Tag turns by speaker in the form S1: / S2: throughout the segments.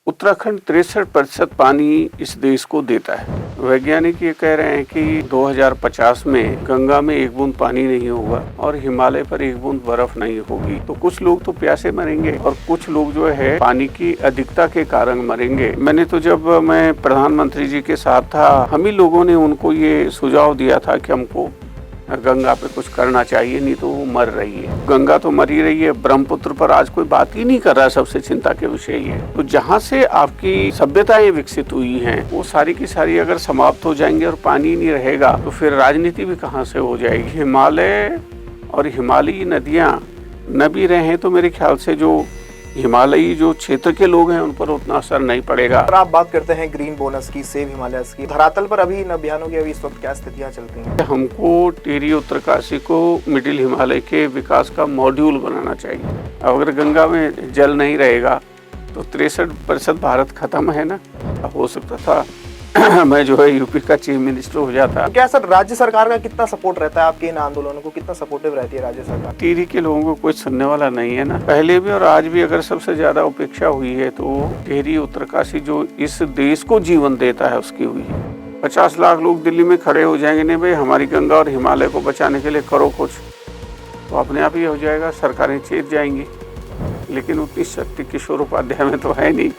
S1: उत्तराखंड 63% पानी इस देश को देता है। वैज्ञानिक ये कह रहे हैं कि 2050 में गंगा में एक बूंद पानी नहीं होगा और हिमालय पर एक बूंद बर्फ नहीं होगी। तो कुछ लोग तो प्यासे मरेंगे और कुछ लोग जो है पानी की अधिकता के कारण मरेंगे। जब मैं प्रधानमंत्री जी के साथ था, हम ही लोगों ने उनको ये सुझाव दिया था कि हमको गंगा पे कुछ करना चाहिए, नहीं तो वो मर रही है। गंगा तो मर ही रही है, ब्रह्मपुत्र पर आज कोई बात ही नहीं कर रहा है। सबसे चिंता के विषय ये है। तो जहाँ से आपकी सभ्यताएं विकसित हुई हैं, वो सारी की सारी अगर समाप्त हो जाएंगे और पानी नहीं रहेगा तो फिर राजनीति भी कहाँ से हो जाएगी। हिमालय और हिमालयी नदियाँ न भी रहे तो मेरे ख्याल से जो हिमालयी जो क्षेत्र के लोग हैं उन पर उतना असर नहीं पड़ेगा।
S2: और आप बात करते हैं ग्रीन बोनस की, सेव हिमालयस की, धरातल पर अभी इन अभियानों की इस वक्त क्या स्थितियां चल रही हैं?
S1: हमको टिहरी उत्तरकाशी को मिडिल हिमालय के विकास का मॉड्यूल बनाना चाहिए। अगर गंगा में जल नहीं रहेगा तो 63% भारत खत्म है ना। हो सकता था मैं जो है यूपी का चीफ मिनिस्टर हो जाता।
S2: क्या सर राज्य सरकार का कितना सपोर्ट रहता है आपके इन आंदोलनों को, कितना सपोर्टिव रहती है राज्य सरकार?
S1: टिहरी के लोगों को कोई सुनने वाला नहीं है ना। पहले भी और आज भी अगर सबसे ज्यादा उपेक्षा हुई है तो टिहरी उत्तरकाशी जो इस देश को जीवन देता है उसकी हुई है। 50 लाख लोग दिल्ली में खड़े हो जाएंगे, नहीं भाई हमारी गंगा और हिमालय को बचाने के लिए करो कुछ, तो अपने आप ही हो जाएगा, सरकारें चेत जाएंगी। लेकिन उतनी शक्ति किशोर उपाध्याय में तो है नहीं,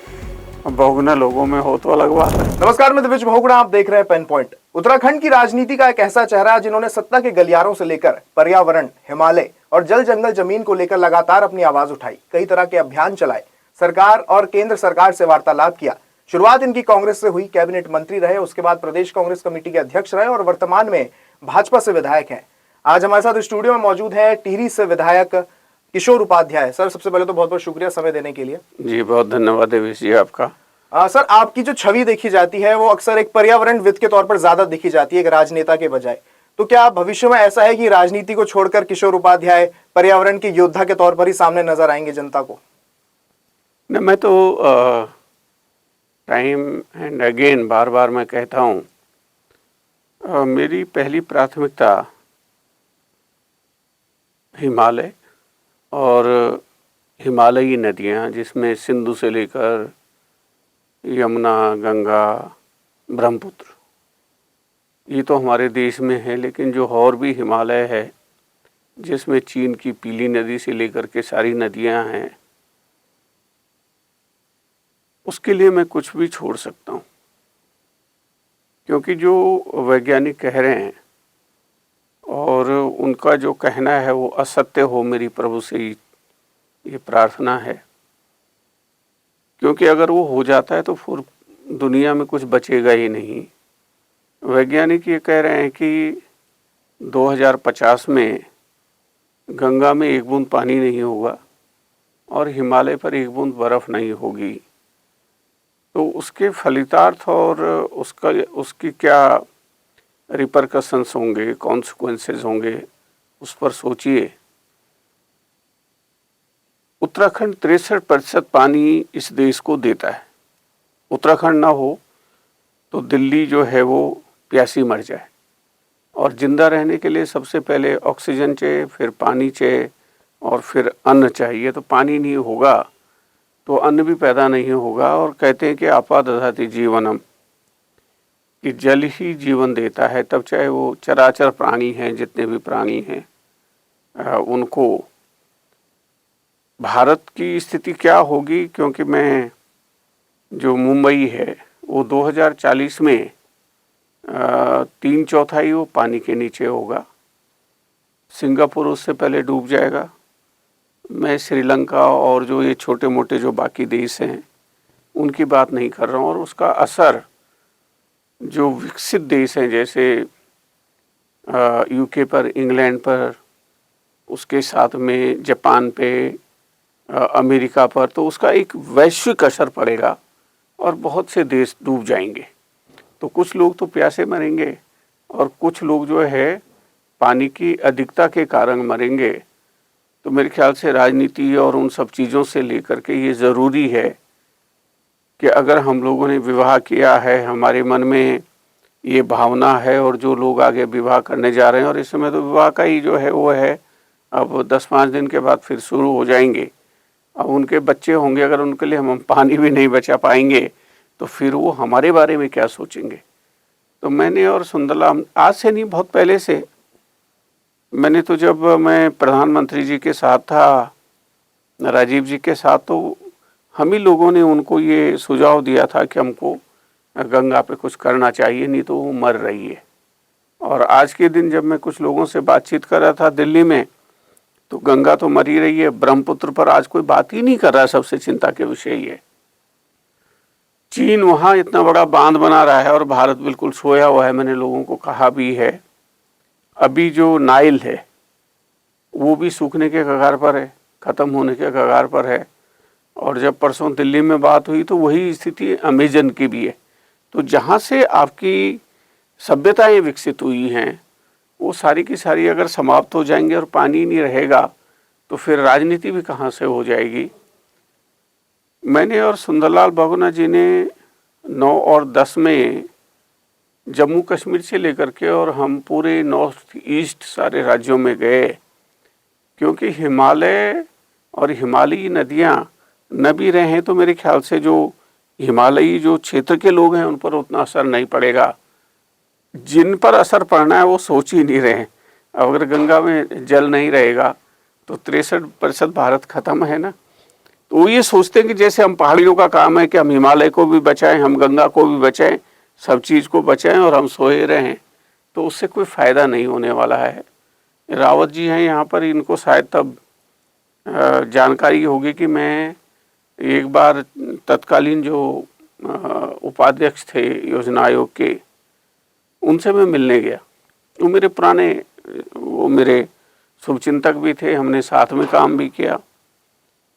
S1: बहुगुना लोगों में हो तो अलग बात है।
S2: नमस्कार, मैं दिव्य बहुगुणा, आप देख रहे हैं पेन पॉइंट। उत्तराखंड की राजनीति का एक ऐसा चेहरा जिन्होंने सत्ता के गलियारों से लेकर पर्यावरण, हिमालय और जल जंगल जमीन को लेकर लगातार अपनी आवाज उठाई, कई तरह के अभियान चलाए, सरकार और केंद्र सरकार से वार्तालाप किया। शुरुआत इनकी कांग्रेस से हुई, कैबिनेट मंत्री रहे, उसके बाद प्रदेश कांग्रेस कमेटी के अध्यक्ष रहे और वर्तमान में भाजपा से विधायक हैं। आज हमारे साथ स्टूडियो में मौजूद है टिहरी से विधायक किशोर उपाध्याय। सर, सबसे पहले तो बहुत बहुत शुक्रिया समय देने के लिए।
S1: जी बहुत धन्यवाद देवेश जी आपका।
S2: सर, आपकी जो छवि देखी जाती है वो अक्सर एक पर्यावरणविद के तौर पर ज्यादा देखी जाती है एक राजनेता के बजाय। तो क्या भविष्य में ऐसा है कि राजनीति को छोड़कर किशोर उपाध्याय पर्यावरण के योद्धा के तौर पर ही सामने नजर आएंगे जनता को?
S1: नहीं, मैं तो टाइम एंड अगेन बार बार मैं कहता हूँ, मेरी पहली प्राथमिकता हिमालय और हिमालयी नदियाँ, जिसमें सिंधु से लेकर यमुना, गंगा, ब्रह्मपुत्र, ये तो हमारे देश में है। लेकिन जो और भी हिमालय है, जिसमें चीन की पीली नदी से लेकर के सारी नदियां हैं, उसके लिए मैं कुछ भी छोड़ सकता हूँ। क्योंकि जो वैज्ञानिक कह रहे हैं और उनका जो कहना है वो असत्य हो, मेरी प्रभु से ये प्रार्थना है। क्योंकि अगर वो हो जाता है तो फिर दुनिया में कुछ बचेगा ही नहीं। वैज्ञानिक ये कह रहे हैं कि 2050 में गंगा में एक बूंद पानी नहीं होगा और हिमालय पर एक बूंद बर्फ नहीं होगी। तो उसके फलितार्थ और उसकी क्या रिपरकशंस होंगे, कॉन्सिक्वेंसेस होंगे, उस पर सोचिए। उत्तराखंड 63% पानी इस देश को देता है। उत्तराखंड ना हो तो दिल्ली जो है वो प्यासी मर जाए। और जिंदा रहने के लिए सबसे पहले ऑक्सीजन चाहिए, फिर पानी चाहिए और फिर अन्न चाहिए। तो पानी नहीं होगा तो अन्न भी पैदा नहीं होगा। और कहते हैं कि आपा दधाति जीवनम, कि जल ही जीवन देता है। तब चाहे वो चराचर प्राणी हैं, जितने भी प्राणी हैं, उनको भारत की स्थिति क्या होगी। क्योंकि मैं जो मुंबई है वो 2040 में 3/4 वो पानी के नीचे होगा। सिंगापुर उससे पहले डूब जाएगा। मैं श्रीलंका और जो ये छोटे मोटे जो बाकी देश हैं उनकी बात नहीं कर रहा हूँ। और उसका असर जो विकसित देश हैं, जैसे यूके पर, इंग्लैंड पर, उसके साथ में जापान पे, अमेरिका पर, तो उसका एक वैश्विक असर पड़ेगा और बहुत से देश डूब जाएंगे। तो कुछ लोग तो प्यासे मरेंगे और कुछ लोग जो है पानी की अधिकता के कारण मरेंगे। तो मेरे ख्याल से राजनीति और उन सब चीज़ों से लेकर के ये ज़रूरी है कि अगर हम लोगों ने विवाह किया है, हमारे मन में ये भावना है, और जो लोग आगे विवाह करने जा रहे हैं, और इस समय तो विवाह का ही जो है वो है, अब 10-5 दिन के बाद फिर शुरू हो जाएंगे। अब उनके बच्चे होंगे, अगर उनके लिए हम पानी भी नहीं बचा पाएंगे तो फिर वो हमारे बारे में क्या सोचेंगे। तो मैंने और सुंदरलाल, आज से नहीं बहुत पहले से, मैंने तो जब मैं प्रधानमंत्री जी के साथ था, राजीव जी के साथ, तो हम ही लोगों ने उनको ये सुझाव दिया था कि हमको गंगा पे कुछ करना चाहिए, नहीं तो वो मर रही है। और आज के दिन जब मैं कुछ लोगों से बातचीत कर रहा था दिल्ली में, तो गंगा तो मर ही रही है, ब्रह्मपुत्र पर आज कोई बात ही नहीं कर रहा है। सबसे चिंता के विषय ये, चीन वहाँ इतना बड़ा बांध बना रहा है और भारत बिल्कुल सोया हुआ है। मैंने लोगों को कहा भी है, अभी जो नाइल है वो भी सूखने के कगार पर है, ख़त्म होने के कगार पर है। और जब परसों दिल्ली में बात हुई तो वही स्थिति अमेजन की भी है। तो जहाँ से आपकी सभ्यताएं विकसित हुई हैं वो सारी की सारी अगर समाप्त हो जाएंगे और पानी नहीं रहेगा तो फिर राजनीति भी कहाँ से हो जाएगी। मैंने और सुंदरलाल बहुगुणा जी ने 9 और 10 में जम्मू कश्मीर से लेकर के और हम पूरे नॉर्थ ईस्ट सारे राज्यों में गए, क्योंकि हिमालय और हिमालयी नदियाँ न भी रहें तो मेरे ख्याल से जो हिमालयी जो क्षेत्र के लोग हैं उन पर उतना असर नहीं पड़ेगा। जिन पर असर पड़ना है वो सोच ही नहीं रहे। अगर गंगा में जल नहीं रहेगा तो 63% भारत खत्म है ना। तो वो ये सोचते हैं कि जैसे हम पहाड़ियों का काम है कि हम हिमालय को भी बचाएं, हम गंगा को भी बचाएं, सब चीज़ को बचाएं और हम सोए रहें, तो उससे कोई फ़ायदा नहीं होने वाला है। रावत जी हैं यहाँ पर, इनको शायद तब जानकारी होगी कि मैं एक बार तत्कालीन जो उपाध्यक्ष थे योजना आयोग के, उनसे मैं मिलने गया। वो मेरे पुराने, वो मेरे शुभचिंतक भी थे, हमने साथ में काम भी किया।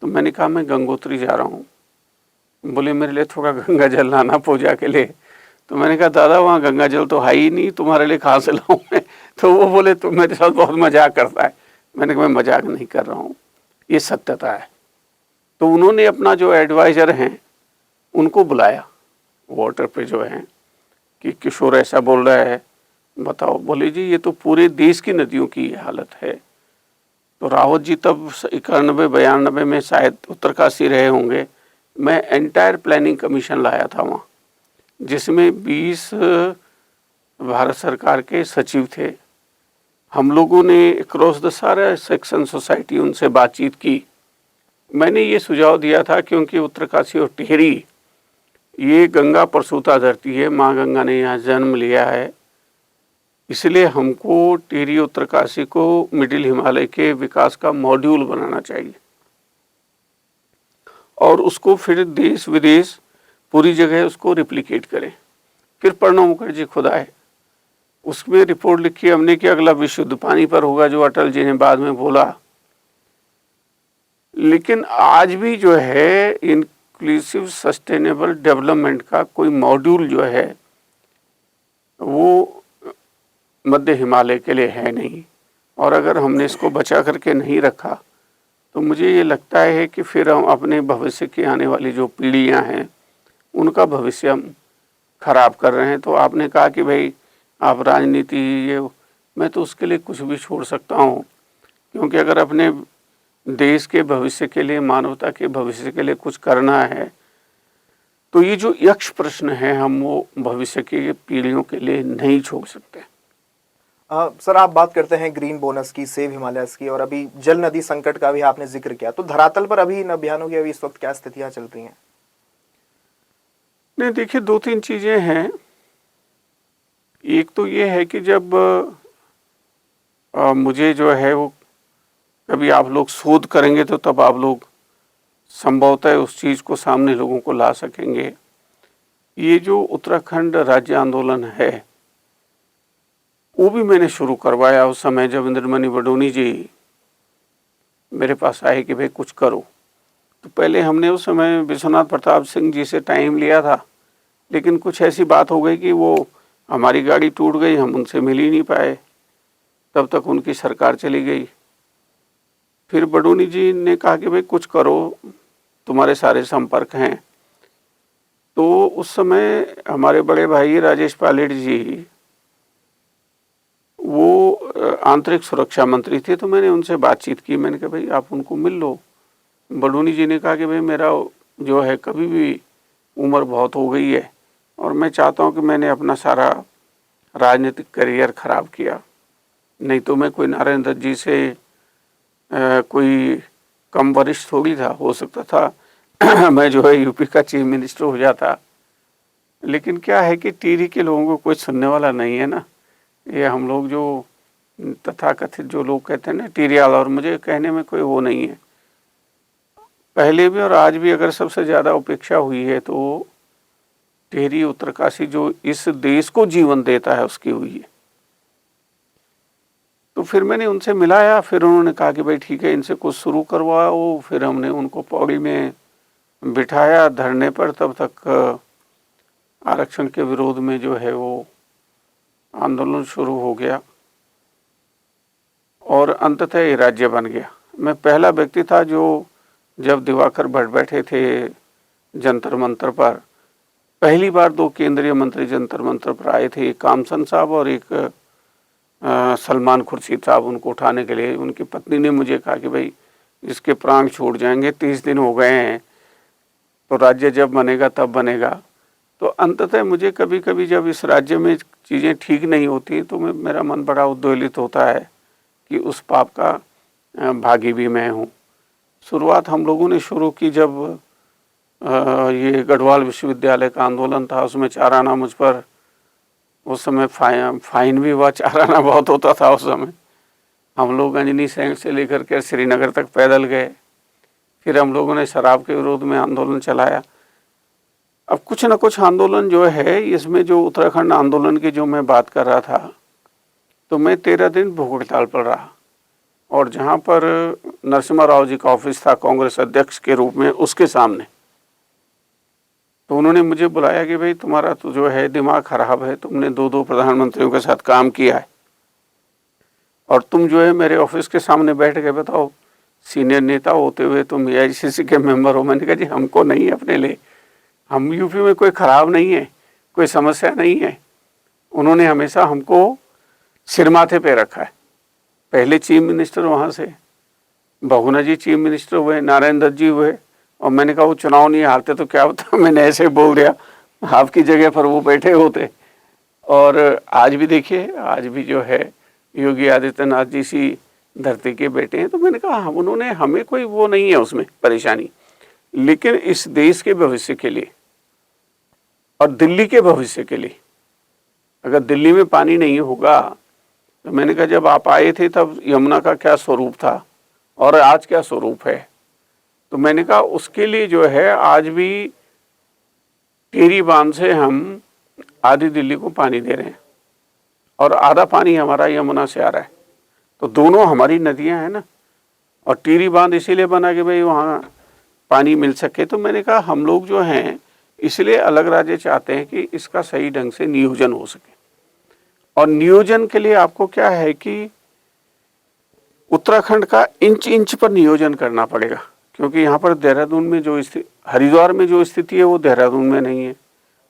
S1: तो मैंने कहा मैं गंगोत्री जा रहा हूँ। बोले मेरे लिए थोड़ा गंगा जल लाना पूजा के लिए। तो मैंने कहा दादा वहाँ गंगा जल तो है ही नहीं, तुम्हारे लिए कहाँ से लाऊं मैं। तो वो बोले तुम मेरे साथ बहुत मजाक करता है। मैंने कहा मैं मजाक नहीं कर रहा हूँ, ये सत्यता है। तो उन्होंने अपना जो एडवाइज़र हैं उनको बुलाया वाटर पे जो है कि किशोर ऐसा बोल रहा है, बताओ। बोले जी ये तो पूरे देश की नदियों की हालत है। तो रावत जी तब 91-92 में शायद उत्तरकाशी रहे होंगे। मैं एंटायर प्लानिंग कमीशन लाया था वहाँ, जिसमें 20 भारत सरकार के सचिव थे। हम लोगों ने क्रॉस द सारा सेक्शन सोसाइटी उनसे बातचीत की। मैंने ये सुझाव दिया था क्योंकि उत्तरकाशी और टिहरी ये गंगा प्रसूता धरती है, माँ गंगा ने यहाँ जन्म लिया है, इसलिए हमको टिहरी उत्तरकाशी को मिडिल हिमालय के विकास का मॉड्यूल बनाना चाहिए और उसको फिर देश विदेश पूरी जगह उसको रिप्लिकेट करें। फिर प्रणब मुखर्जी खुद आए, उसमें रिपोर्ट लिखी हमने कि अगला विश्व युद्ध पानी पर होगा, जो अटल जी ने बाद में बोला। लेकिन आज भी जो है इंक्लूसिव सस्टेनेबल डेवलपमेंट का कोई मॉड्यूल जो है वो मध्य हिमालय के लिए है नहीं। और अगर हमने इसको बचा करके नहीं रखा तो मुझे ये लगता है कि फिर हम अपने भविष्य की आने वाली जो पीढ़ियां हैं उनका भविष्य हम खराब कर रहे हैं। तो आपने कहा कि भाई आप राजनीति ये, मैं तो उसके लिए कुछ भी छोड़ सकता हूँ, क्योंकि अगर अपने देश के भविष्य के लिए, मानवता के भविष्य के लिए कुछ करना है तो ये जो यक्ष प्रश्न है हम वो भविष्य की पीढ़ियों के लिए नहीं छोड़ सकते।
S2: सर आप बात करते हैं ग्रीन बोनस की, सेव हिमालयस की, और अभी जल नदी संकट का भी आपने जिक्र किया। तो धरातल पर अभी इन अभियानों की अभी इस वक्त क्या स्थितियां चल रही हैं?
S1: नहीं देखिए, 2-3 चीज़ें हैं। एक तो ये है कि जब मुझे जो है वो कभी आप लोग शोध करेंगे तो तब आप लोग संभवतः उस चीज़ को सामने लोगों को ला सकेंगे। ये जो उत्तराखंड राज्य आंदोलन है वो भी मैंने शुरू करवाया उस समय जब इंद्रमणि बडोनी जी मेरे पास आए कि भाई कुछ करो। तो पहले हमने उस समय विश्वनाथ प्रताप सिंह जी से टाइम लिया था, लेकिन कुछ ऐसी बात हो गई कि वो हमारी गाड़ी टूट गई, हम उनसे मिल ही नहीं पाए, तब तक उनकी सरकार चली गई। फिर बडोनी जी ने कहा कि भाई कुछ करो, तुम्हारे सारे संपर्क हैं। तो उस समय हमारे बड़े भाई राजेश पायलट जी वो आंतरिक सुरक्षा मंत्री थे, तो मैंने उनसे बातचीत की। मैंने कहा भाई आप उनको मिल लो, बडूनी जी ने कहा कि भाई मेरा जो है कभी भी उम्र बहुत हो गई है और मैं चाहता हूँ कि मैंने अपना सारा राजनीतिक करियर ख़राब किया, नहीं तो मैं कोई नारायण दत्त जी से कोई कम वरिष्ठ थोड़ी था, हो सकता था मैं जो है यूपी का चीफ मिनिस्टर हो जाता। लेकिन क्या है कि टिहरी के लोगों को कोई सुनने वाला नहीं है ना। ये हम लोग जो तथाकथित जो लोग कहते हैं ना टिहरियाल, और मुझे कहने में कोई वो नहीं है। पहले भी और आज भी अगर सबसे ज़्यादा उपेक्षा हुई है तो टिहरी उत्तरकाशी जो इस देश को जीवन देता है उसकी हुई है। तो फिर मैंने उनसे मिलाया, फिर उन्होंने कहा कि भाई ठीक है इनसे कुछ शुरू करवाओ। फिर हमने उनको पौड़ी में बिठाया धरने पर। तब तक आरक्षण के विरोध में जो है वो आंदोलन शुरू हो गया और अंततः ये राज्य बन गया। मैं पहला व्यक्ति था जो जब दिवाकर भट्ट बैठे थे जंतर मंतर पर, पहली बार 2 केंद्रीय मंत्री जंतर मंतर पर आए थे, एक कामसन साहब और एक सलमान खुर्शीद साहब, उनको उठाने के लिए। उनकी पत्नी ने मुझे कहा कि भाई इसके प्राण छूट जाएंगे, 30 दिन हो गए हैं, तो राज्य जब बनेगा तब बनेगा। तो अंततः मुझे कभी कभी जब इस राज्य में चीज़ें ठीक नहीं होती तो मेरा मन बड़ा उद्वेलित होता है कि उस पाप का भागी भी मैं हूँ। शुरुआत हम लोगों ने शुरू की जब ये गढ़वाल विश्वविद्यालय का आंदोलन था, उसमें 4 आना मुझ पर, उस समय फाइन भी हुआ, 4 आना बहुत होता था उस समय। हम लोग अंजनी सैंक से लेकर के श्रीनगर तक पैदल गए। फिर हम लोगों ने शराब के विरोध में आंदोलन चलाया। अब कुछ न कुछ आंदोलन जो है इसमें, जो उत्तराखंड आंदोलन की जो मैं बात कर रहा था, तो मैं 13 दिन भूख हड़ताल पर रहा। और जहाँ पर नरसिम्हा राव जी का ऑफिस था कांग्रेस अध्यक्ष के रूप में, उसके सामने, तो उन्होंने मुझे बुलाया कि भाई तुम्हारा तो जो है दिमाग खराब है, तुमने 2 प्रधानमंत्रियों के साथ काम किया है और तुम जो है मेरे ऑफिस के सामने बैठ के बताओ, सीनियर नेता होते हुए तुम AICC के मेंबर हो। मैंने कहा जी हमको नहीं, अपने लिए, हम यूपी में कोई ख़राब नहीं है, कोई समस्या नहीं है। उन्होंने हमेशा हमको सिर माथे पे रखा है। पहले चीफ मिनिस्टर वहाँ से बहुगुणा जी चीफ मिनिस्टर हुए, नारायण दत्त जी हुए, और मैंने कहा वो चुनाव नहीं हारते तो क्या होता, मैंने ऐसे बोल दिया, आपकी जगह पर वो बैठे होते। और आज भी देखिए, आज भी जो है योगी आदित्यनाथ जी सी धरती के बेटे हैं। तो मैंने कहा हम, उन्होंने हमें कोई वो नहीं है उसमें परेशानी, लेकिन इस देश के भविष्य के लिए और दिल्ली के भविष्य के लिए, अगर दिल्ली में पानी नहीं होगा, तो मैंने कहा जब आप आए थे तब यमुना का क्या स्वरूप था और आज क्या स्वरूप है, तो मैंने कहा उसके लिए जो है आज भी टिहरी बांध से हम आधी दिल्ली को पानी दे रहे हैं और आधा पानी हमारा यमुना से आ रहा है। तो दोनों हमारी नदियां हैं ना, और टिहरी बांध इसीलिए बना कि भाई वहाँ पानी मिल सके। तो मैंने कहा हम लोग जो हैं इसलिए अलग राज्य चाहते हैं कि इसका सही ढंग से नियोजन हो सके। और नियोजन के लिए आपको क्या है कि उत्तराखंड का इंच इंच पर नियोजन करना पड़ेगा, क्योंकि यहाँ पर देहरादून में जो स्थिति, हरिद्वार में जो स्थिति है वो देहरादून में नहीं है।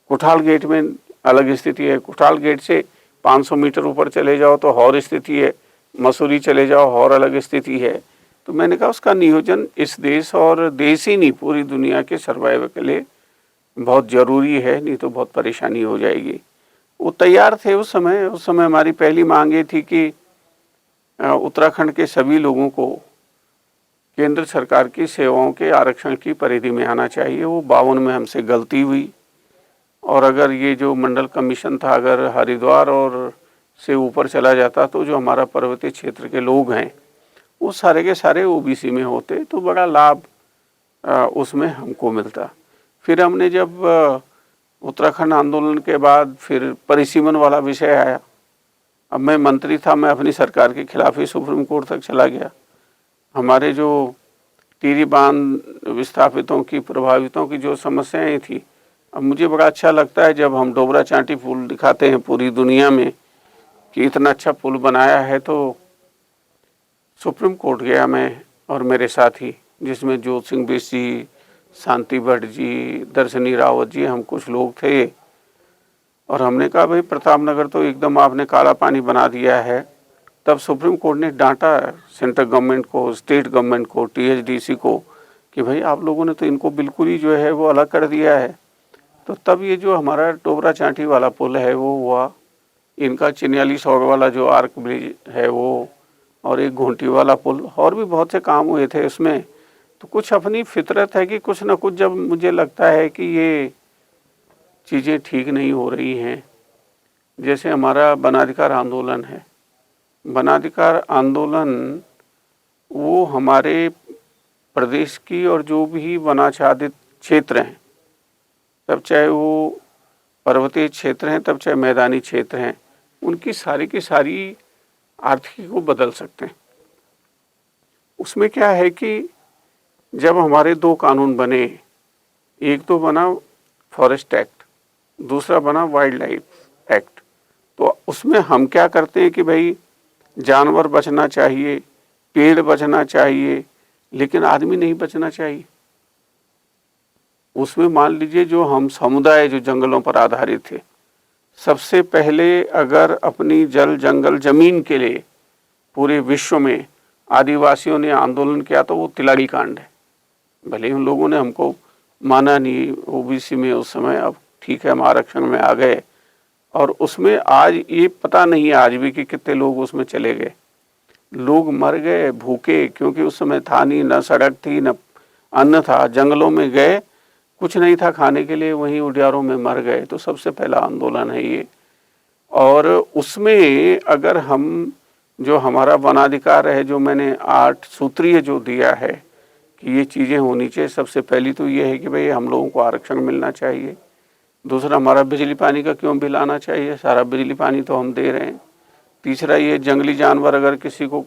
S1: कुठाल गेट में अलग स्थिति है, कुठाल गेट से 500 मीटर ऊपर चले जाओ तो और स्थिति है, मसूरी चले जाओ और अलग स्थिति है। तो मैंने कहा उसका नियोजन इस देश और देश ही नहीं पूरी दुनिया के सर्वाइवल के लिए बहुत ज़रूरी है, नहीं तो बहुत परेशानी हो जाएगी। वो तैयार थे उस समय हमारी पहली मांग ये थी कि उत्तराखंड के सभी लोगों को केंद्र सरकार की सेवाओं के आरक्षण की परिधि में आना चाहिए। वो 52 में हमसे गलती हुई, और अगर ये जो मंडल कमीशन था अगर हरिद्वार और से ऊपर चला जाता तो जो हमारा पर्वतीय क्षेत्र के लोग हैं वो सारे के सारे OBC में होते, तो बड़ा लाभ उसमें हमको मिलता। फिर हमने जब उत्तराखंड आंदोलन के बाद फिर परिसीमन वाला विषय आया, अब मैं मंत्री था, मैं अपनी सरकार के खिलाफ ही सुप्रीम कोर्ट तक चला गया। हमारे जो टिहरी बांध विस्थापितों की, प्रभावितों की जो समस्याएं थी, अब मुझे बड़ा अच्छा लगता है जब हम डोबरा चांटी पुल दिखाते हैं पूरी दुनिया में कि इतना अच्छा पुल बनाया है। तो सुप्रीम कोर्ट गया मैं और मेरे साथी, जिसमें जोत सिंह बिष्ट जी, शांति भट्ट जी, दर्शनी रावत जी, हम कुछ लोग थे, और हमने कहा भाई प्रताप नगर तो एकदम आपने काला पानी बना दिया है। तब सुप्रीम कोर्ट ने डांटा सेंट्रल गवर्नमेंट को, स्टेट गवर्नमेंट को, THDC को कि भाई आप लोगों ने तो इनको बिल्कुल ही जो है वो अलग कर दिया है। तो तब ये जो हमारा टोबरा चांठी वाला पुल है वो हुआ, इनका चिन्याली सौड़ वाला जो आर्क ब्रिज है वो, और एक घोंटी वाला पुल, और भी बहुत से काम हुए थे उसमें। तो कुछ अपनी फितरत है कि कुछ ना कुछ जब मुझे लगता है कि ये चीज़ें ठीक नहीं हो रही हैं, जैसे हमारा वनाधिकार आंदोलन है, वनाधिकार आंदोलन वो हमारे प्रदेश की और जो भी वनाच्छादित क्षेत्र हैं, तब चाहे वो पर्वतीय क्षेत्र हैं तब चाहे मैदानी क्षेत्र हैं, उनकी सारी की सारी आर्थिकी को बदल सकते हैं। उसमें क्या है कि जब हमारे दो कानून बने, एक तो बना फॉरेस्ट एक्ट, दूसरा बना वाइल्ड लाइफ एक्ट, तो उसमें हम क्या करते हैं कि भाई जानवर बचना चाहिए, पेड़ बचना चाहिए, लेकिन आदमी नहीं बचना चाहिए। उसमें मान लीजिए जो हम समुदाय जो जंगलों पर आधारित थे, सबसे पहले अगर अपनी जल जंगल जमीन के लिए पूरे विश्व में आदिवासियों ने आंदोलन किया तो वो तिलाड़ी कांड है। भले ही उन लोगों ने हमको माना नहीं ओबीसी में उस समय, अब ठीक है हम आरक्षण में आ गए, और उसमें आज ये पता नहीं है आज भी कि कितने लोग उसमें चले गए। लोग मर गए भूखे, क्योंकि उस समय था नहीं, न सड़क थी न अन्न था, जंगलों में गए, कुछ नहीं था खाने के लिए, वहीं उडियारों में मर गए। तो सबसे पहला आंदोलन है ये। और उसमें अगर हम जो हमारा वनाधिकार है, जो मैंने 8 सूत्रीय जो दिया है कि ये चीज़ें होनी चाहिए, सबसे पहली तो ये है कि भाई हम लोगों को आरक्षण मिलना चाहिए। दूसरा, हमारा बिजली पानी का क्यों बिल आना चाहिए, सारा बिजली पानी तो हम दे रहे हैं। तीसरा, ये जंगली जानवर अगर किसी को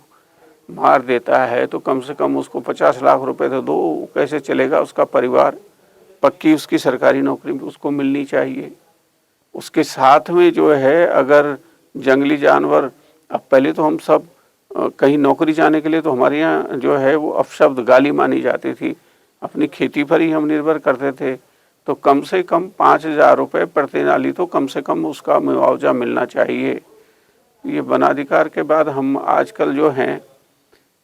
S1: मार देता है तो कम से कम उसको 50 लाख रुपए तो दो, कैसे चलेगा उसका परिवार, पक्की उसकी सरकारी नौकरी भी उसको मिलनी चाहिए। उसके साथ में जो है अगर जंगली जानवर, अब पहले तो हम सब कहीं नौकरी जाने के लिए तो हमारे यहाँ जो है वो अपशब्द गाली मानी जाती थी, अपनी खेती पर ही हम निर्भर करते थे। तो कम से कम 5,000 रुपये प्रति नाली तो कम से कम उसका मुआवजा मिलना चाहिए। ये वनाधिकार के बाद हम आजकल जो हैं,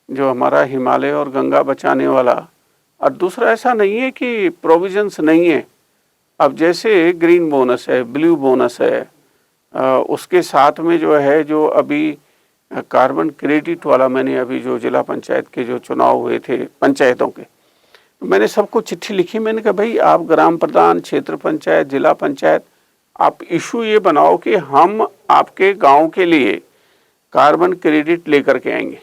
S1: जो हमारा हिमालय और गंगा बचाने वाला, और दूसरा ऐसा नहीं है कि प्रोविजंस नहीं है। अब जैसे ग्रीन बोनस है, ब्लू बोनस है, उसके साथ में जो है जो अभी कार्बन क्रेडिट वाला, मैंने अभी जो जिला पंचायत के जो चुनाव हुए थे पंचायतों के, तो मैंने सबको चिट्ठी लिखी। मैंने कहा भाई आप ग्राम प्रधान, क्षेत्र पंचायत, जिला पंचायत, आप इशू ये बनाओ कि हम आपके गांव के लिए कार्बन क्रेडिट लेकर के आएंगे।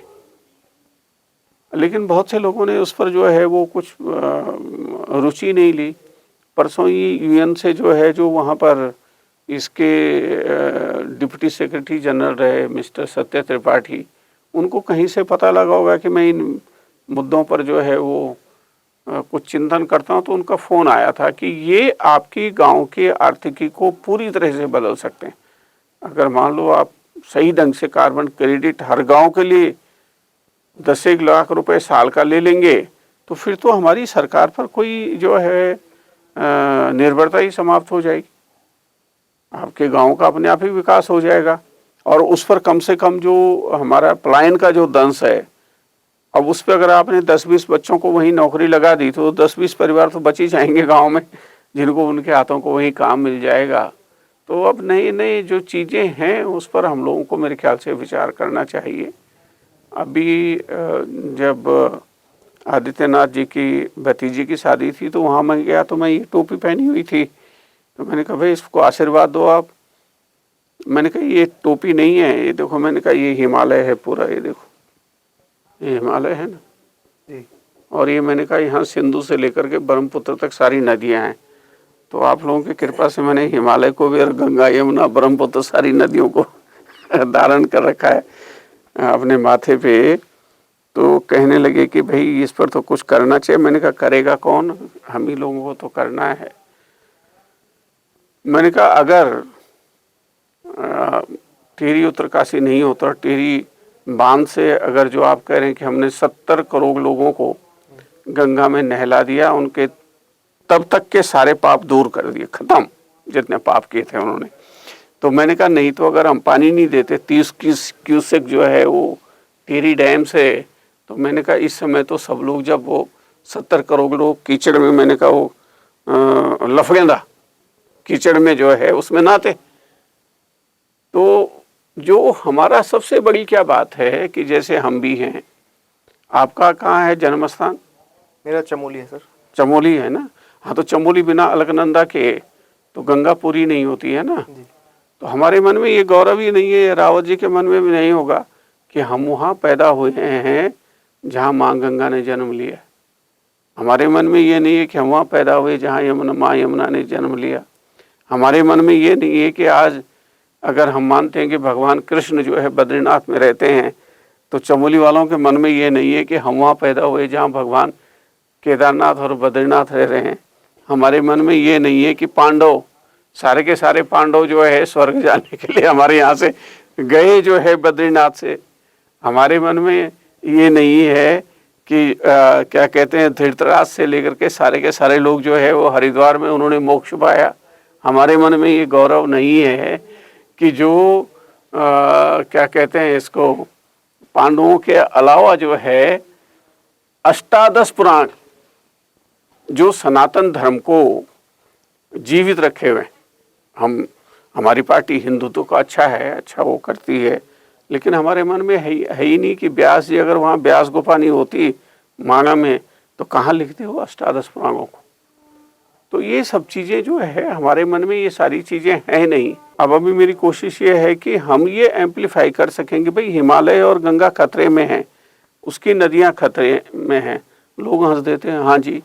S1: लेकिन बहुत से लोगों ने उस पर जो है वो कुछ रुचि नहीं ली। परसों ही यूएन से जो है जो वहाँ पर इसके डिप्टी सेक्रेटरी जनरल रहे मिस्टर सत्य त्रिपाठी, उनको कहीं से पता लगा होगा कि मैं इन मुद्दों पर जो है वो कुछ चिंतन करता हूँ, तो उनका फ़ोन आया था कि ये आपकी गांव की आर्थिकी को पूरी तरह से बदल सकते हैं। अगर मान लो आप सही ढंग से कार्बन क्रेडिट हर गांव के लिए 10 लाख रुपए साल का ले लेंगे, तो फिर तो हमारी सरकार पर कोई जो है निर्भरता ही समाप्त हो जाएगी। आपके गांव का अपने आप ही विकास हो जाएगा। और उस पर कम से कम जो हमारा पलायन का जो दंश है, अब उस पर अगर आपने 10-20 बच्चों को वहीं नौकरी लगा दी तो 10-20 परिवार तो बच ही जाएंगे गांव में, जिनको उनके हाथों को वहीं काम मिल जाएगा। तो अब नई नई जो चीज़ें हैं उस पर हम लोगों को मेरे ख्याल से विचार करना चाहिए। अभी जब आदित्यनाथ जी की भतीजी की शादी थी तो वहाँ मैं गया, तो मैं ये टोपी पहनी हुई थी, तो मैंने कहा भाई इसको आशीर्वाद दो आप। मैंने कहा ये टोपी नहीं है, ये देखो, मैंने कहा ये हिमालय है पूरा, ये देखो ये हिमालय है ना जी। और ये मैंने कहा यहाँ सिंधु से लेकर के ब्रह्मपुत्र तक सारी नदियाँ हैं। तो आप लोगों की कृपा से मैंने हिमालय को भी और गंगा यमुना ब्रह्मपुत्र सारी नदियों को धारण कर रखा है अपने माथे पे। तो कहने लगे कि भाई इस पर तो कुछ करना चाहिए। मैंने कहा करेगा कौन, हम ही लोगों को तो करना है। मैंने कहा अगर टिहरी उत्तरकाशी नहीं होता, टिहरी बांध से अगर जो आप कह रहे हैं कि हमने 70 करोड़ लोगों को गंगा में नहला दिया, उनके तब तक के सारे पाप दूर कर दिए, खत्म जितने पाप किए थे उन्होंने। तो मैंने कहा नहीं तो अगर हम पानी नहीं देते 30 क्यूसेक जो है वो टिहरी डैम से, तो मैंने कहा इस समय तो सब लोग जब वो 70 करोड़ लोग कीचड़ में, मैंने कहा वो लफगेंदा कीचड़ में जो है उसमें नहाते। तो जो हमारा सबसे बड़ी क्या बात है कि जैसे हम भी हैं, आपका कहाँ है जन्म स्थान?
S2: मेरा चमोली है सर।
S1: चमोली है ना। हाँ, तो चमोली बिना अलकनंदा के तो गंगा पूरी नहीं होती है ना।
S2: जी।
S1: तो हमारे मन में ये गौरव ही नहीं है, रावत जी के मन में भी नहीं होगा कि हम वहाँ पैदा हुए हैं जहाँ माँ गंगा ने जन्म लिया। हमारे मन में ये नहीं है कि हम वहाँ पैदा हुए जहाँ यमुना, माँ यमुना ने जन्म लिया। हमारे मन में ये नहीं है कि आज अगर हम मानते हैं कि भगवान कृष्ण जो है बद्रीनाथ में रहते हैं, तो चमोली वालों के मन में ये नहीं है कि हम वहाँ पैदा हुए जहाँ भगवान केदारनाथ और बद्रीनाथ रह रहे हैं। हमारे मन में ये नहीं है कि पांडव, सारे के सारे पांडव जो है स्वर्ग जाने के लिए हमारे यहाँ से गए जो है बद्रीनाथ से। हमारे मन में ये नहीं है कि क्या कहते हैं, धृतराज से लेकर के सारे लोग जो है वो हरिद्वार में उन्होंने मोक्ष पाया। हमारे मन में ये गौरव नहीं है कि जो क्या कहते हैं इसको, पांडवों के अलावा जो है अष्टादश पुराण जो सनातन धर्म को जीवित रखे हुए। हमारी पार्टी हिंदुत्व का अच्छा वो करती है, लेकिन हमारे मन में है ही नहीं कि व्यास जी अगर वहाँ व्यास गुफा नहीं होती मांगा में तो कहाँ लिखते हो अष्टादश पुराणों को। तो ये सब चीज़ें जो है हमारे मन में ये सारी चीज़ें हैं नहीं। अब अभी मेरी कोशिश ये है कि हम ये एम्पलीफाई कर सकेंगे, भाई हिमालय और गंगा खतरे में हैं, उसकी नदियाँ खतरे में हैं। लोग हंस देते हैं, हाँ जी,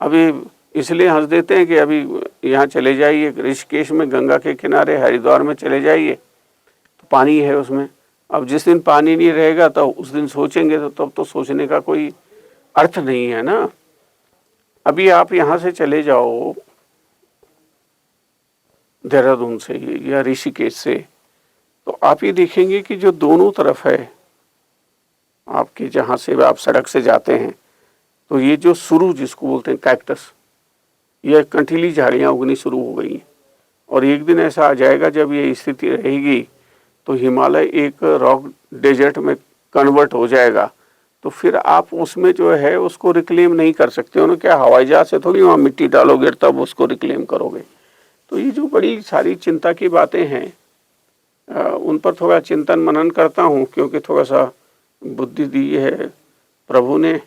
S1: अभी इसलिए हंस देते हैं कि अभी यहाँ चले जाइए ऋषिकेश में गंगा के किनारे, हरिद्वार में चले जाइए तो पानी है उसमें। अब जिस दिन पानी नहीं रहेगा तो उस दिन सोचेंगे, तो तब तो सोचने का कोई अर्थ नहीं है ना। अभी आप यहाँ से चले जाओ देहरादून से या ऋषिकेश से, तो आप ये देखेंगे कि जो दोनों तरफ है आपके, जहाँ से आप सड़क से जाते हैं, तो ये जो सुरु जिसको बोलते हैं कैक्टस, ये कंटीली झाड़ियाँ उगनी शुरू हो गई हैं। और एक दिन ऐसा आ जाएगा जब ये स्थिति रहेगी तो हिमालय एक रॉक डेजर्ट में कन्वर्ट हो जाएगा। तो फिर आप उसमें जो है उसको रिक्लेम नहीं कर सकते हो ना, क्या हवाई जहाज से थोड़ी वहाँ मिट्टी डालोगे तब उसको रिक्लेम करोगे। तो ये जो बड़ी सारी चिंता की बातें हैं उन पर थोड़ा चिंतन मनन करता हूँ, क्योंकि थोड़ा सा बुद्धि दी है प्रभु ने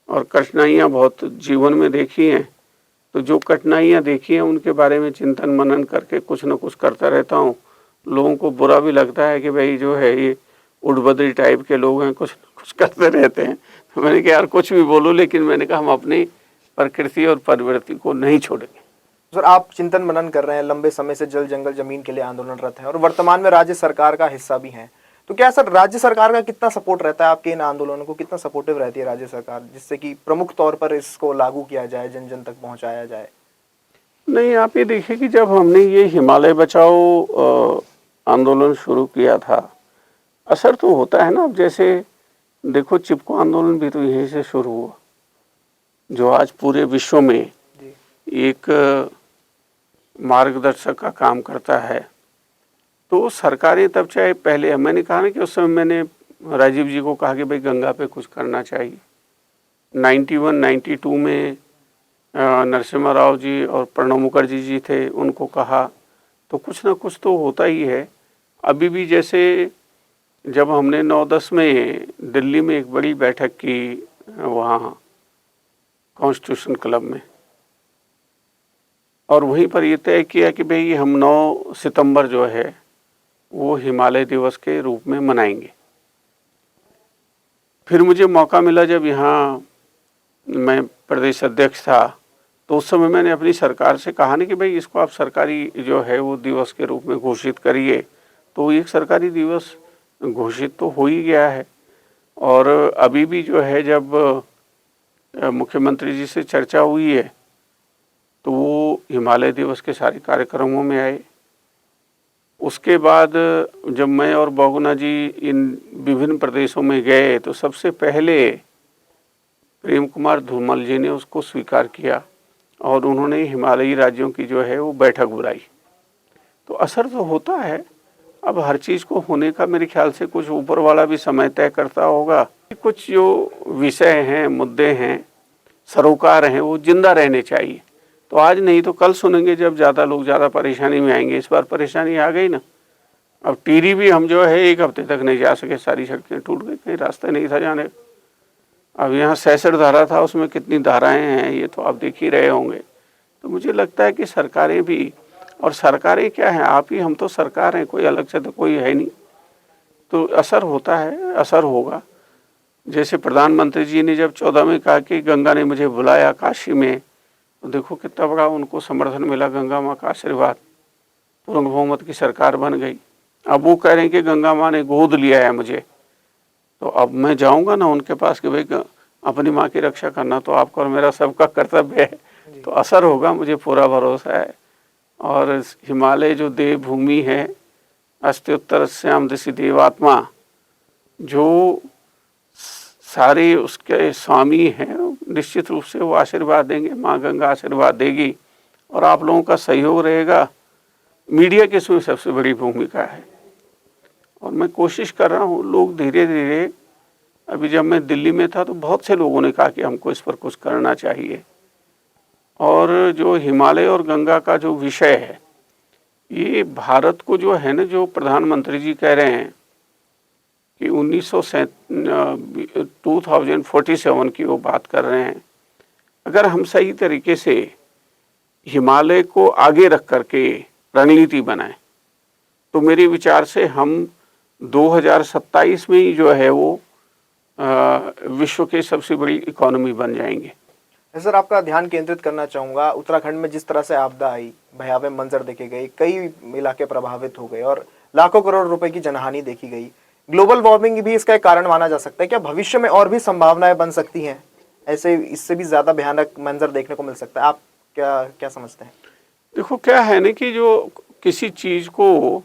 S1: और कठिनाइयाँ बहुत जीवन में देखी हैं। तो जो कठिनाइयाँ देखी हैं उनके बारे में चिंतन मनन करके कुछ न कुछ करता रहता हूँ। लोगों को बुरा भी लगता है कि भाई जो है ये उड़बदरी टाइप के लोग हैं, कुछ न कुछ करते रहते हैं। तो मैंने कहा यार कुछ भी बोलो, लेकिन मैंने कहा हम अपनी प्रकृति और प्रवृत्ति को नहीं छोड़ेंगे।
S2: सर, आप चिंतन मनन कर रहे हैं, लंबे समय से जल जंगल जमीन के लिए आंदोलनरत हैं और वर्तमान में राज्य सरकार का हिस्सा भी हैं। तो क्या सर राज्य सरकार का कितना सपोर्ट रहता है आपके इन आंदोलनों को, कितना सपोर्टिव रहती है राज्य सरकार, जिससे कि प्रमुख तौर पर इसको लागू किया जाए, जन जन तक पहुंचाया जाए?
S1: नहीं, आप ये देखिए कि जब हमने ये हिमालय बचाओ आंदोलन शुरू किया था, असर तो होता है ना। अब जैसे देखो चिपको आंदोलन भी तो यहीं से शुरू हुआ, जो आज पूरे विश्व में एक मार्गदर्शक का काम करता है। तो सरकारें तब, चाहे पहले मैंने कहा ना कि उस समय मैंने राजीव जी को कहा कि भाई गंगा पे कुछ करना चाहिए। 91-92 में नरसिम्हा राव जी और प्रणब मुखर्जी जी थे, उनको कहा, तो कुछ ना कुछ तो होता ही है। अभी भी जैसे जब हमने 9-10 में दिल्ली में एक बड़ी बैठक की वहाँ कॉन्स्टिट्यूशन क्लब में, और वहीं पर ये तय किया कि भाई हम 9 सितंबर जो है वो हिमालय दिवस के रूप में मनाएंगे। फिर मुझे मौका मिला जब यहाँ मैं प्रदेश अध्यक्ष था, तो उस समय मैंने अपनी सरकार से कहा ना कि भाई इसको आप सरकारी जो है वो दिवस के रूप में घोषित करिए। तो एक सरकारी दिवस घोषित तो हो ही गया है। और अभी भी जो है जब मुख्यमंत्री जी से चर्चा हुई है तो वो हिमालय दिवस के सारे कार्यक्रमों में आए। उसके बाद जब मैं और बहुगुणा जी इन विभिन्न प्रदेशों में गए तो सबसे पहले प्रेम कुमार धूमल जी ने उसको स्वीकार किया और उन्होंने हिमालयी राज्यों की जो है वो बैठक बुलाई। तो असर तो होता है। अब हर चीज़ को होने का मेरे ख्याल से कुछ ऊपर वाला भी समय तय करता होगा। कुछ जो विषय हैं, मुद्दे हैं, सरोकार हैं वो जिंदा रहने चाहिए। तो आज नहीं तो कल सुनेंगे जब ज़्यादा लोग ज़्यादा परेशानी में आएंगे। इस बार परेशानी आ गई ना, अब टिहरी भी हम जो है 1 हफ्ते तक नहीं जा सके, सारी सड़कें टूट गई, कहीं रास्ता नहीं था जाने। अब यहाँ 66 धारा था, उसमें कितनी धाराएं हैं ये तो आप देख ही रहे होंगे। तो मुझे लगता है कि सरकारें भी, और सरकारें क्या हैं, आप ही हम तो सरकार हैं, कोई अलग से तो कोई है नहीं। तो असर होता है, असर होगा। जैसे प्रधानमंत्री जी ने जब 14 में कहा कि गंगा ने मुझे बुलाया काशी में, तो देखो कितना बड़ा उनको समर्थन मिला, गंगा माँ का आशीर्वाद, पूर्ण बहुमत की सरकार बन गई। अब वो कह रहे हैं कि गंगा माँ ने गोद लिया है मुझे, तो अब मैं जाऊंगा ना उनके पास कि भाई अपनी माँ की रक्षा करना तो आपका और मेरा सबका कर्तव्य है। तो असर होगा, मुझे पूरा भरोसा है। और हिमालय जो देवभूमि है, अस्ति उत्तर श्याम दिशि देवात्मा, जो सारे उसके स्वामी हैं, निश्चित रूप से वो आशीर्वाद देंगे, माँ गंगा आशीर्वाद देगी और आप लोगों का सहयोग रहेगा। मीडिया की इसमें सबसे बड़ी भूमिका है और मैं कोशिश कर रहा हूँ, लोग धीरे धीरे, अभी जब मैं दिल्ली में था तो बहुत से लोगों ने कहा कि हमको इस पर कुछ करना चाहिए। और जो हिमालय और गंगा का जो विषय है, ये भारत को जो है ना, जो प्रधानमंत्री जी कह रहे हैं कि 2047 की वो बात कर रहे हैं, अगर हम सही तरीके से हिमालय को आगे रख करके रणनीति बनाएं तो मेरे विचार से हम 2027 में ही जो है वो विश्व के सबसे बड़ी इकोनॉमी बन जाएंगे।
S2: सर, आपका ध्यान केंद्रित करना चाहूँगा, उत्तराखंड में जिस तरह से आपदा आई, भयावह मंजर देखे गए, कई इलाके प्रभावित हो गए और लाखों करोड़ रुपए की जनहानि देखी गई। ग्लोबल वार्मिंग भी इसका एक कारण माना जा सकता है। क्या भविष्य में और भी संभावनाएं बन सकती हैं, ऐसे इससे भी ज्यादा भयानक मंजर देखने को मिल सकता है? आप क्या क्या समझते हैं?
S1: देखो क्या है ना कि जो किसी चीज़ को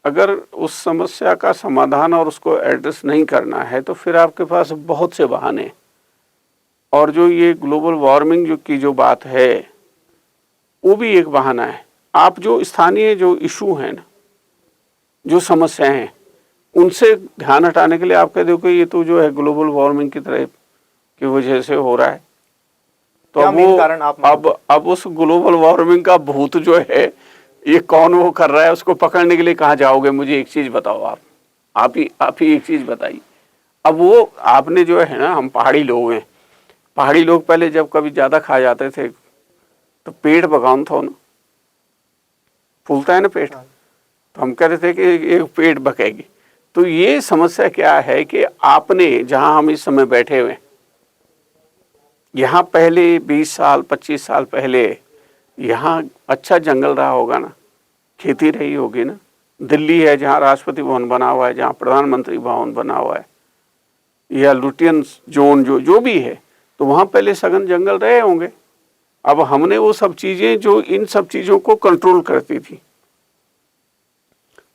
S1: अगर उस समस्या का समाधान और उसको एड्रेस नहीं करना है तो फिर आपके पास बहुत से बहाने। और जो ये ग्लोबल वार्मिंग जो बात है वो भी एक बहाना है। आप जो स्थानीय जो इशू हैं ना, जो समस्याएं हैं, उनसे ध्यान हटाने के लिए आप कह दो कि ये तो जो है ग्लोबल वार्मिंग की तरह की वजह से हो रहा है, तो अब वो कारण अब उस ग्लोबल वार्मिंग का भूत जो है ये कौन वो कर रहा है, उसको पकड़ने के लिए कहाँ जाओगे? मुझे एक चीज बताओ, आप ही एक चीज बताइए। अब वो आपने जो है ना, हम पहाड़ी लोग हैं, पहाड़ी लोग पहले जब कभी ज्यादा खा जाते थे तो पेट भगवान था ना, फूलता है ना पेट, तो हम कहते थे कि एक पेट बकेगी। तो ये समस्या क्या है कि आपने जहां हम इस समय बैठे हुए, यहाँ पहले 20 साल 25 साल पहले यहाँ अच्छा जंगल रहा होगा ना, खेती रही होगी ना। दिल्ली है जहाँ राष्ट्रपति भवन बना हुआ है, जहाँ प्रधानमंत्री भवन बना हुआ है, या लुटियन जोन जो भी है, तो वहाँ पहले सघन जंगल रहे होंगे। अब हमने वो सब चीज़ें जो इन सब चीज़ों को कंट्रोल करती थी,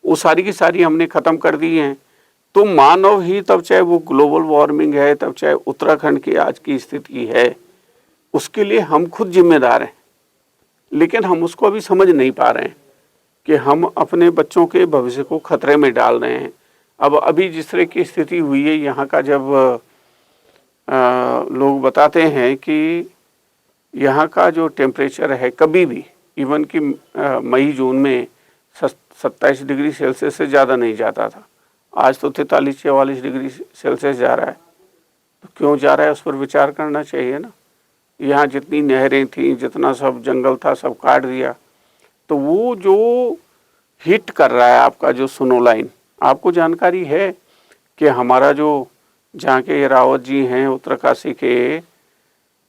S1: वो सारी की सारी हमने ख़त्म कर दी हैं। तो मानव ही, तब चाहे वो ग्लोबल वार्मिंग है, तब चाहे उत्तराखंड की आज की स्थिति है, उसके लिए हम खुद जिम्मेदार हैं। लेकिन हम उसको अभी समझ नहीं पा रहे हैं कि हम अपने बच्चों के भविष्य को खतरे में डाल रहे हैं। अब अभी जिस तरह की स्थिति हुई है यहाँ का, जब लोग बताते हैं कि यहाँ का जो टेम्परेचर है, कभी भी इवन कि मई जून में 27 डिग्री सेल्सियस से ज़्यादा नहीं जाता था, आज तो 43-44 डिग्री सेल्सियस जा रहा है। तो क्यों जा रहा है, उस पर विचार करना चाहिए ना। यहाँ जितनी नहरें थी, जितना सब जंगल था, सब काट दिया। तो वो जो हिट कर रहा है आपका जो स्नो लाइन, आपको जानकारी है कि हमारा जो जहाँ के रावत जी हैं उत्तरकाशी के,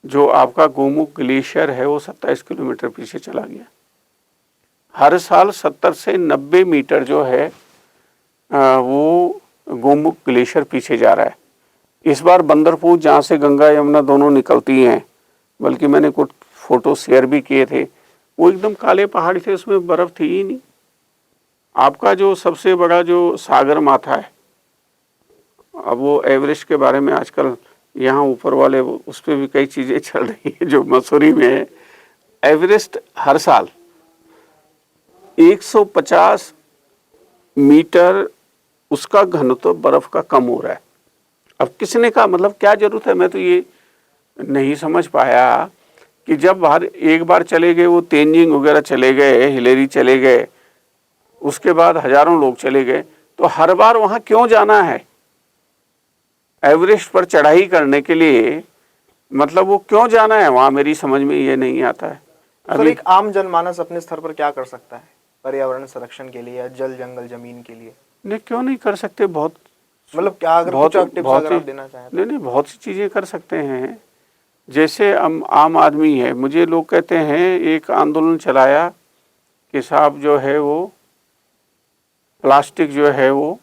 S1: जो आपका गोमुख ग्लेशियर है वो 27 किलोमीटर पीछे चला गया। हर साल 70 से 90 मीटर जो है वो गोमुख ग्लेशियर पीछे जा रहा है। इस बार बंदरपुर, जहाँ से गंगा यमुना दोनों निकलती हैं, बल्कि मैंने कुछ फोटो शेयर भी किए थे, वो एकदम काले पहाड़ थे, उसमें बर्फ़ थी ही नहीं। आपका जो सबसे बड़ा जो सागर माथा है, अब वो एवरेस्ट के बारे में आजकल यहाँ ऊपर वाले उस पर भी कई चीज़ें चल रही हैं, जो मसूरी में है। एवरेस्ट हर साल 150 मीटर उसका घनत्व बर्फ का कम हो रहा है। अब किसने कहा, मतलब क्या जरूरत है? मैं तो ये नहीं समझ पाया कि जब बाहर एक बार चले गए, वो तेंजिंग वगैरह चले गए, हिलेरी चले गए, उसके बाद हजारों लोग चले गए, तो हर बार वहां क्यों जाना है एवरेस्ट पर चढ़ाई करने के लिए? मतलब वो क्यों जाना है वहां, मेरी समझ में ये नहीं आता है।
S2: सर, एक आम जनमानस अपने स्तर पर क्या कर सकता है पर्यावरण संरक्षण के लिए या जल जंगल जमीन के लिए?
S1: नहीं, क्यों नहीं कर सकते? बहुत,
S2: मतलब क्या अगर कुछ टिप्स अगर आप देना चाहें तो?
S1: नहीं, बहुत सी चीजें कर सकते हैं। जैसे आम आदमी है, मुझे लोग कहते हैं एक आंदोलन चलाया कि साहब जो है वो प्लास्टिक जो है वो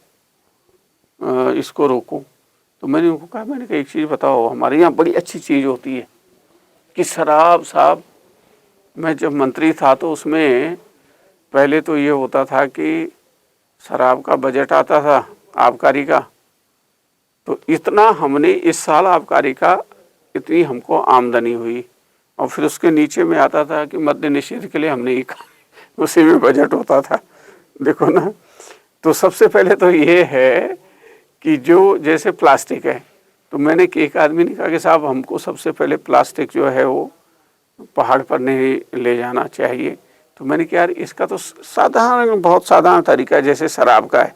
S1: इसको रोको। तो मैंने उनको कहा, मैंने कहा एक चीज़ बताओ, हमारे यहाँ बड़ी अच्छी चीज़ होती है कि शराब। साहब, मैं जब मंत्री था तो उसमें पहले तो ये होता था कि शराब का बजट आता था आबकारी का, तो इतना हमने इस साल आबकारी का इतनी हमको आमदनी हुई, और फिर उसके नीचे में आता था कि मद्य निषेध के लिए हमने एक उसी में बजट होता था। देखो ना, तो सबसे पहले तो ये है कि जो जैसे प्लास्टिक है, तो मैंने एक आदमी ने कहा कि साहब हमको सबसे पहले प्लास्टिक जो है वो पहाड़ पर नहीं ले जाना चाहिए। तो मैंने कहा यार इसका तो साधारण, बहुत साधारण तरीका है, जैसे शराब का है,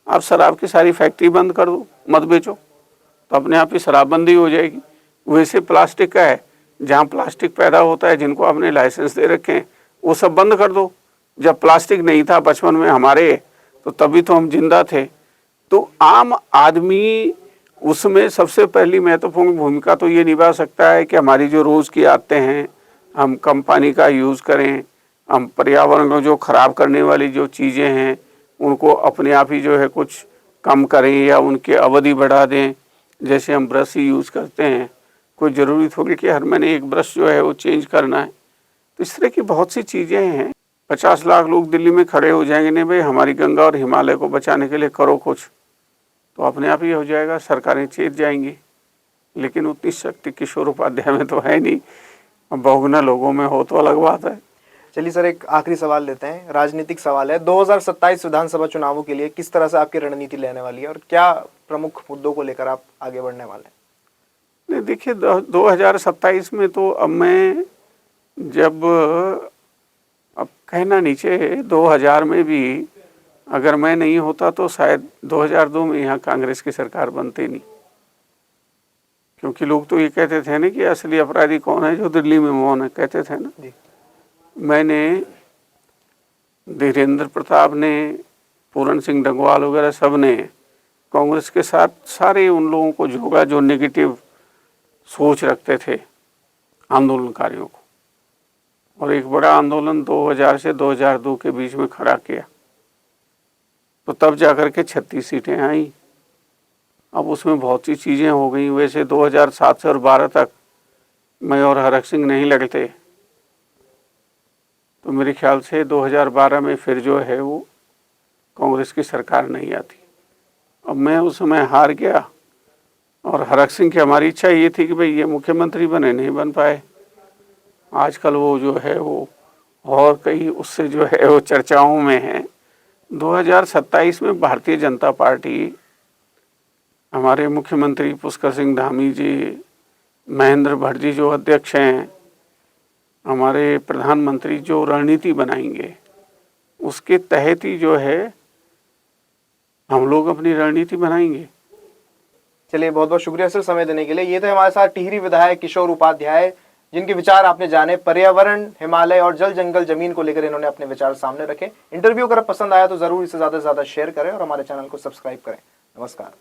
S1: आप शराब की सारी फैक्ट्री बंद कर दो, मत बेचो, तो अपने आप ही शराबबंदी हो जाएगी। वैसे प्लास्टिक का है, जहाँ प्लास्टिक पैदा होता है, जिनको आपने लाइसेंस दे रखे हैं, वो सब बंद कर दो। जब प्लास्टिक नहीं था बचपन में हमारे, तो तभी तो हम जिंदा थे। तो आम आदमी उसमें सबसे पहली महत्वपूर्ण भूमिका तो ये निभा सकता है कि हमारी जो रोज़ की आदतें हैं, हम कम पानी का यूज़ करें, हम पर्यावरण को जो ख़राब करने वाली जो चीज़ें हैं उनको अपने आप ही जो है कुछ कम करें या उनकी अवधि बढ़ा दें। जैसे हम ब्रश ही यूज़ करते हैं, कोई ज़रूरी थोड़ी कि हर महीने एक ब्रश जो है वो चेंज करना है। तो इस तरह की बहुत सी चीज़ें हैं। 50 लाख लोग दिल्ली में खड़े हो जाएंगे, नहीं भाई हमारी गंगा और हिमालय को बचाने के लिए करो कुछ, तो अपने आप ही हो जाएगा, सरकारें चेत जाएंगी। लेकिन उतनी शक्ति किशोर उपाध्याय में तो है नहीं, बहुगुना लोगों में हो तो अलग बात है।
S2: चलिए सर, एक आखिरी सवाल लेते हैं, राजनीतिक सवाल है। 2027 विधानसभा चुनावों के लिए किस तरह से आपकी रणनीति लेने वाली है और क्या प्रमुख मुद्दों को लेकर आप आगे बढ़ने वाले हैं?
S1: नहीं, देखिए 2027 में तो अब मैं जब, अब कहना नीचे, 2000 में भी अगर मैं नहीं होता तो शायद 2002 में यहाँ कांग्रेस की सरकार बनती नहीं, क्योंकि लोग तो ये कहते थे ना कि असली अपराधी कौन है, जो दिल्ली में मौन है, कहते थे ना जी। मैंने, धीरेन्द्र प्रताप ने, पूरन सिंह डंगवाल वगैरह सब ने कांग्रेस के साथ सारे उन लोगों को झोंका जो नेगेटिव सोच रखते थे आंदोलनकारियों को, और एक बड़ा आंदोलन 2000 से 2002 के बीच में खड़ा किया। तो तब जाकर के 36 सीटें आई। अब उसमें बहुत सी चीज़ें हो गई। वैसे 2007 से और 12 तक मैं और हरक सिंह नहीं लगते, तो मेरे ख्याल से 2012 में फिर जो है वो कांग्रेस की सरकार नहीं आती। अब मैं उस समय हार गया, और हरक सिंह की हमारी इच्छा ये थी कि भाई ये मुख्यमंत्री बने, नहीं बन पाए। आजकल वो जो है वो और कई उससे जो है वो चर्चाओं में है। 2027 में भारतीय जनता पार्टी, हमारे मुख्यमंत्री पुष्कर सिंह धामी जी, महेंद्र भट्ट जी जो अध्यक्ष हैं, हमारे प्रधानमंत्री जो रणनीति बनाएंगे उसके तहत ही जो है हम लोग अपनी रणनीति बनाएंगे।
S2: चलिए, बहुत बहुत शुक्रिया सर समय देने के लिए। ये थे हमारे साथ टिहरी विधायक किशोर उपाध्याय, जिनके विचार आपने जाने पर्यावरण, हिमालय और जल जंगल जमीन को लेकर इन्होंने अपने विचार सामने रखे। इंटरव्यू अगर पसंद आया तो जरूर इसे ज्यादा से ज्यादा शेयर करें और हमारे चैनल को सब्सक्राइब करें। नमस्कार।